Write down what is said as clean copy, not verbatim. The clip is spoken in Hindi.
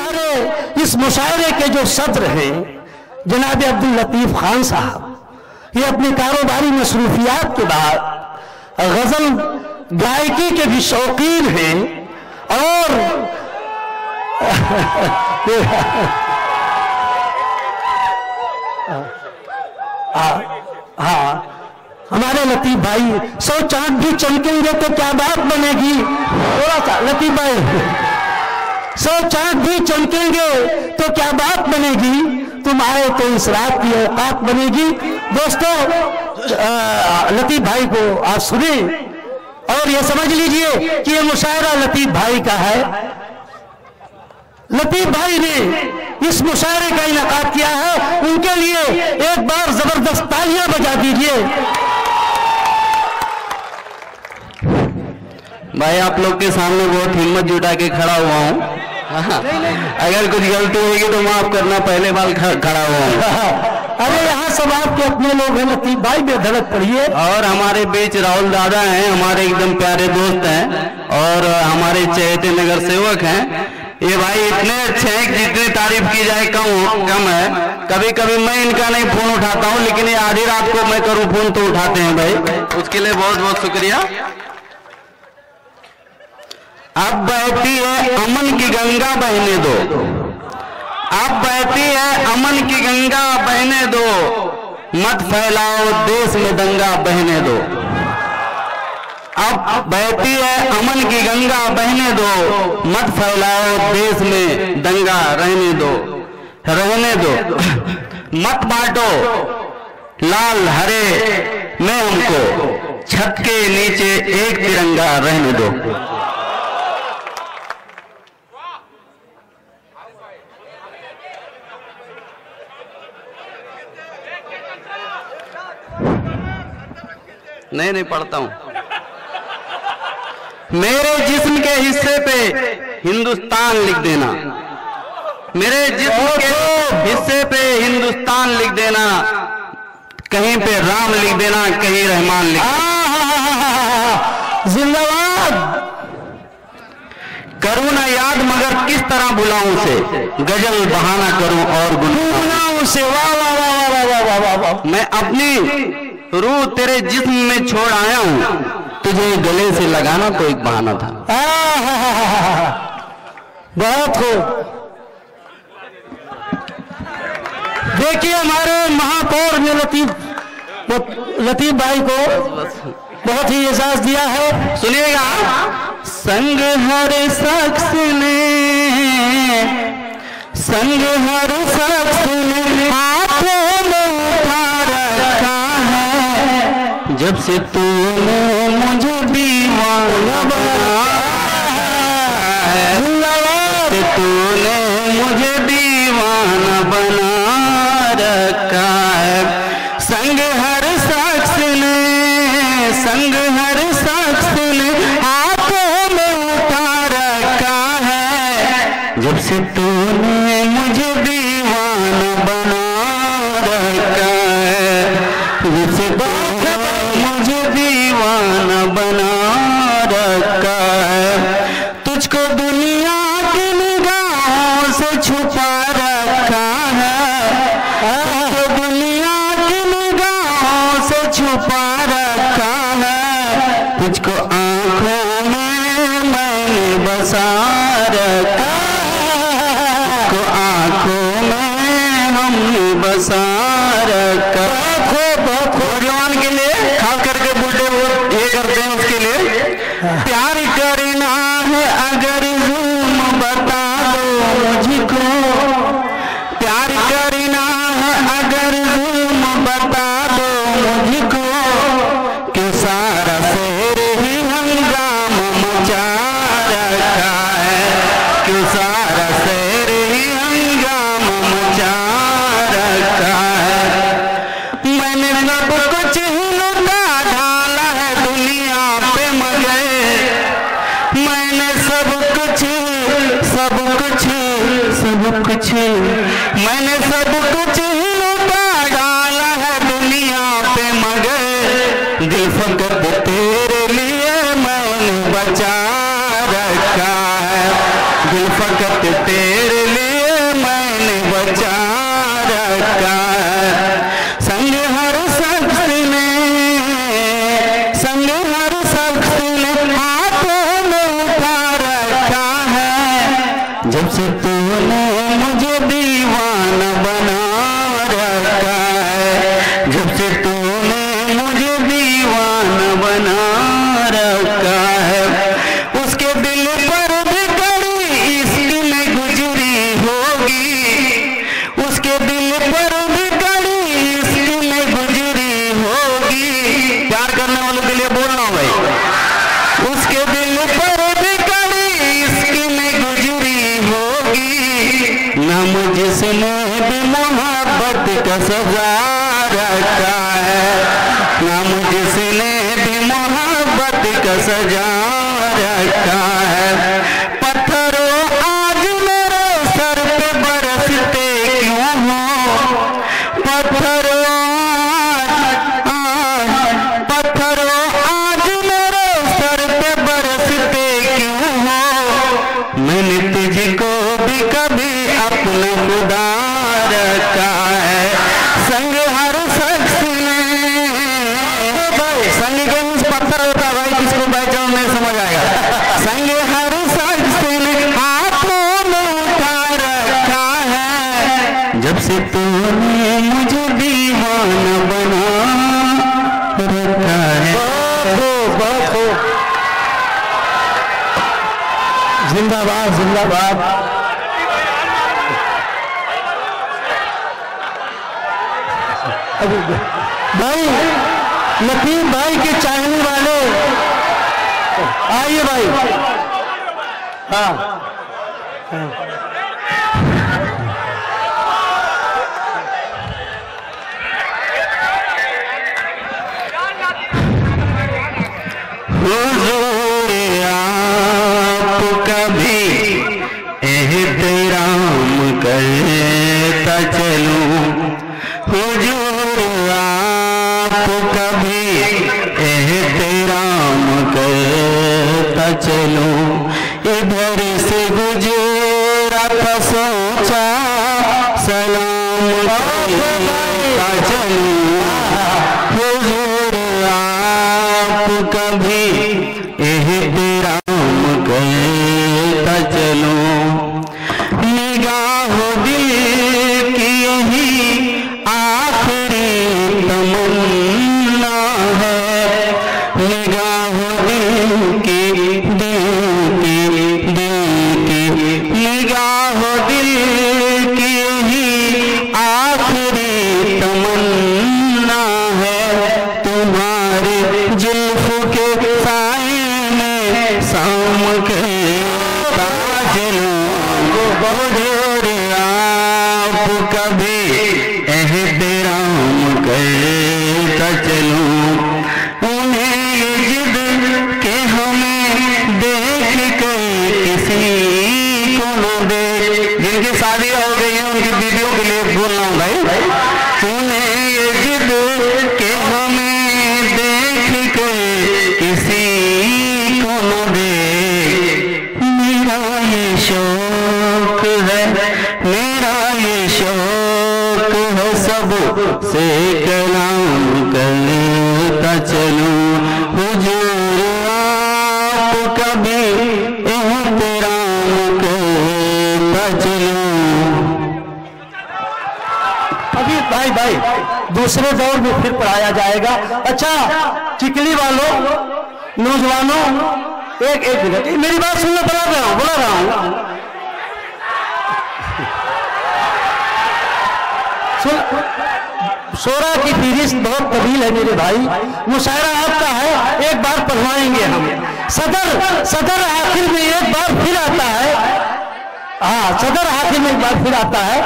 हमारे इस मुशायरे के जो सदर हैं जनाब अब्दुल लतीफ खान साहब, ये अपनी कारोबारी मसरूफियात के बाद गजल गायकी के भी शौकीन हैं और हाँ, हमारे लतीफ भाई 100 चांद भी चमकेंगे तो क्या बात बनेगी। थोड़ा सा लतीफ भाई, 100 चांद भी चमकेंगे तो क्या बात बनेगी, तुम आए तो इस रात की औकात बनेगी। दोस्तों, लतीफ भाई को आप सुने और ये समझ लीजिए कि ये मुशायरा लतीफ भाई का है। लतीफ भाई ने इस मुशायरे का इनेकाद किया है, उनके लिए एक बार जबरदस्त तालियां बजा दीजिए। भाई आप लोग के सामने बहुत हिम्मत जुटा के खड़ा हुआ हूँ। अगर कुछ गलती होगी तो माफ करना, पहले बार खड़ा हुआ हूँ। अरे यहाँ सब आपके अपने लोग हैं लतीफ भाई, बेधड़क पड़िए। और हमारे बीच राहुल दादा हैं, हमारे एकदम प्यारे दोस्त हैं और हमारे चहेते नगर सेवक हैं। ये भाई इतने अच्छे हैं कि जितनी तारीफ की जाए कम है। कभी कभी मैं इनका नहीं फोन उठाता हूँ, लेकिन ये आधी रात को मैं करूँ फोन तो उठाते हैं भाई, उसके लिए बहुत बहुत शुक्रिया। अब बहती है अमन की गंगा बहने दो, अब बहती है अमन की गंगा बहने दो, मत फैलाओ देश में दंगा बहने दो। अब बहती है अमन की गंगा बहने दो, मत फैलाओ देश में दंगा रहने दो, रहने दो। मत बांटो लाल हरे में हमको, छत के नीचे एक तिरंगा रहने दो। नहीं पढ़ता हूं। मेरे जिस्म के हिस्से पे हिंदुस्तान लिख देना, मेरे जिस्म के हिस्से पे हिंदुस्तान लिख देना, कहीं पे राम लिख देना, कहीं रहमान लिख देना। जिंदाबाद। करूं ना याद मगर किस तरह भुलाऊं से, गजल बहाना करूं और गुनगुनाऊं से। वाह वाह वाह वाह वाह वाह वाह। मैं अपनी रूह तेरे जिस्म में छोड़ आया हूं, तुझे गले से लगाना तो एक बहाना था। बहुत हो। देखिए हमारे महापौर ने लतीफ भाई को बहुत ही एजाज दिया है। सुनिएगा। संग हर शख्स ने, संग हर शख्स ने हाथों में उठा रखा है, जब से तूने मुझे दीवाना बनाया है, तूने मुझे दीवाना बना रखा है। संग हर शख्स ने, संग हर शख्स ने हाथों में उठा रखा है, जब से तूने मुझे दीवाना बना रखा है, जब से मुझे दीवाना बना रखा है। तुझको दुनिया की निगाहों से छुपा रखा है, तुझको दुनिया की निगाहों से छुपा रखा है, तुझको आंखों में मैंने बसा रखा है, तुझको आंखों में हमने बसा रखा। नौजवान के लिए खास करके बूढ़े ये करते हैं, उसके लिए प्यार करना है अगर जुल्म बता दो मुझको, प्यार करना है अगर जुल्म बता दो मुझको, कि सारा शहर ही हंगामा मचा रखा है, कि सारा शहर ही हंगामा मचा रखा है। मैंने सब कुछ लुटा डाला है दुनिया पे मगर, मैंने सब कुछ मैंने सब कुछ लुटा डाला है दुनिया पे मगर, दिल फकत तेरे लिए मैंने बचा रखा है, दिल फकत मोहब्बत तेरे लिए मैंने बचा रखा है। संग हर शख्स ने हाथों में उठा रखा है। जब से तूने मुझे दीवाना बना रखा है, जब से तूने मुझे दीवाना बना रखा है। उसके दिल पर भी कड़ी इश्क में गुजरी होगी, उसके दिल पर भी कड़ी इश्क में गुजरी होगी। प्यार करने वालों के लिए बोल रहा हूं भाई, उसके दिल पर भी कड़ी इश्क में गुजरी होगी। न मुझसे भी मोहब्बत का सजा रखा है, न मुझसे भी मोहब्बत का सजा रखा है। पत्थरों आज मेरे सर पे बरसते क्यों हो, पत्थरों आज मेरे सर पे बरसते क्यों हो। मैंने तुझको भी कभी अपना खुदा रखा है। संग हर शख्स ने भाई, संग के पत्थर होता भाई, किसको पहचान नहीं समझ आएगा। संग हर शख्स ने हाथों में उठा रखा है। जब से तूने मुझे दीवाना बना रखा है। जिंदाबाद जिंदाबाद। भाई लतीफ भाई के चाहने वाले आइए भाई। हाँ हुजूर आपका भी एहतराम करता चलूं, हुजूर आपका भी एहतराम करता चलूं। इधर से गुजरा था सोचा सलाम करता चलूं, हुजूर आपका भी एहतराम करता चलूं। निगाह दिल की यही आखिरी तमन्ना है, निगाह दिल की निगाह दिल की यही आखिरी तमन्ना है। तुम्हारे जुल्फ के साए में शाम के आपका भी एहतराम करता चलूं। उन्हें ये जिद के हमें देख कर किसी को न दे, जिनकी शादियां हो गई हैं उनकी बीवियों के लिए बोल रहा हूं भाई। उन्हें ये जिद के हमें देख कर किसी को न दे। मेरा ये शौक है, मेरा ये शौक है, सब से कलाम करता चलूं। हुजूर आपका भी एहतराम करता चलूं। अभी भाई भाई दूसरे दौर में फिर पढ़ाया जाएगा। अच्छा चिकली वालों, नौजवानों, एक मिनट मेरी बात सुनना, बुला रहा हूं शोरा की फहरिस्त बहुत तवील है मेरे भाई। मुशायरा आपका है, एक बार पढ़वाएंगे हम। सदर आखिर में एक बार फिर आता है। हाँ, सदर आखिर में एक बार फिर आता है।